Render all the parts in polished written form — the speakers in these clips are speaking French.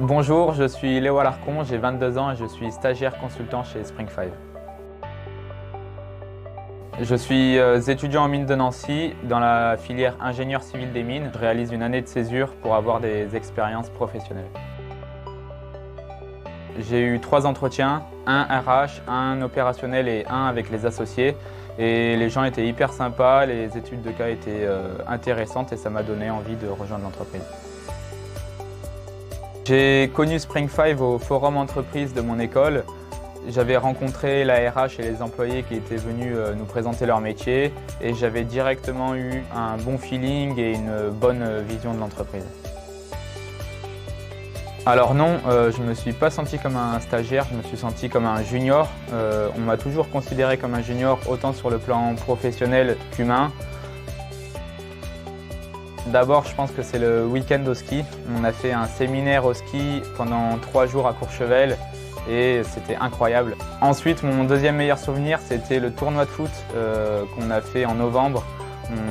Bonjour, je suis Léo Alarcon, j'ai 22 ans et je suis stagiaire consultant chez Spring5. Je suis étudiant en mines de Nancy dans la filière ingénieur civil des mines. Je réalise une année de césure pour avoir des expériences professionnelles. J'ai eu 3 entretiens, un RH, un opérationnel et un avec les associés. Et les gens étaient hyper sympas, les études de cas étaient intéressantes et ça m'a donné envie de rejoindre l'entreprise. J'ai connu Spring5 au forum entreprise de mon école. J'avais rencontré la RH et les employés qui étaient venus nous présenter leur métier et j'avais directement eu un bon feeling et une bonne vision de l'entreprise. Alors non, je ne me suis pas senti comme un stagiaire, je me suis senti comme un junior. On m'a toujours considéré comme un junior autant sur le plan professionnel qu'humain. D'abord, je pense que c'est le week-end au ski. On a fait un séminaire au ski pendant 3 jours à Courchevel et c'était incroyable. Ensuite, mon deuxième meilleur souvenir, c'était le tournoi de foot qu'on a fait en novembre.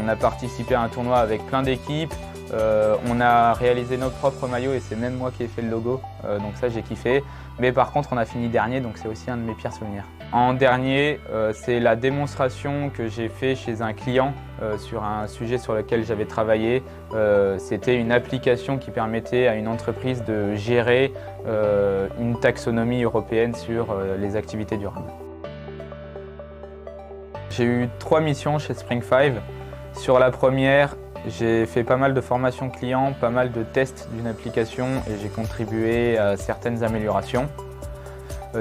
On a participé à un tournoi avec plein d'équipes. On a réalisé nos propres maillots et c'est même moi qui ai fait le logo, donc ça j'ai kiffé. Mais par contre on a fini dernier, donc c'est aussi un de mes pires souvenirs. En dernier, c'est la démonstration que j'ai fait chez un client sur un sujet sur lequel j'avais travaillé. C'était une application qui permettait à une entreprise de gérer une taxonomie européenne sur les activités durables. J'ai eu 3 missions chez Spring5. Sur la première, j'ai fait pas mal de formations clients, pas mal de tests d'une application et j'ai contribué à certaines améliorations.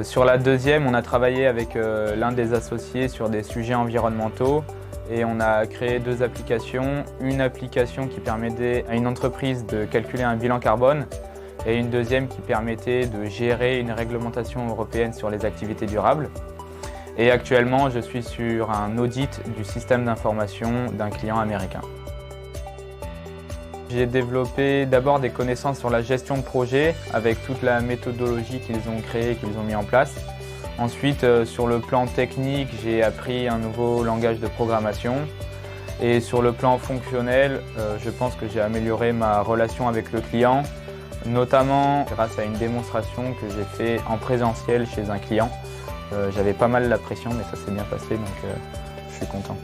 Sur la deuxième, on a travaillé avec l'un des associés sur des sujets environnementaux et on a créé 2 applications. Une application qui permettait à une entreprise de calculer un bilan carbone et une deuxième qui permettait de gérer une réglementation européenne sur les activités durables. Et actuellement, je suis sur un audit du système d'information d'un client américain. J'ai développé d'abord des connaissances sur la gestion de projet avec toute la méthodologie qu'ils ont créée et qu'ils ont mis en place. Ensuite, sur le plan technique, j'ai appris un nouveau langage de programmation. Et sur le plan fonctionnel, je pense que j'ai amélioré ma relation avec le client, notamment grâce à une démonstration que j'ai faite en présentiel chez un client. J'avais pas mal la pression, mais ça s'est bien passé, donc je suis content.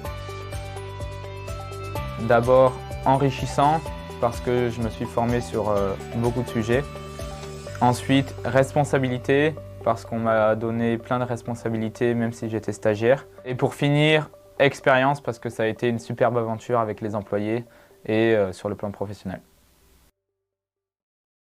D'abord, enrichissant, parce que je me suis formé sur beaucoup de sujets. Ensuite, responsabilité, parce qu'on m'a donné plein de responsabilités, même si j'étais stagiaire. Et pour finir, expérience, parce que ça a été une superbe aventure avec les employés et sur le plan professionnel.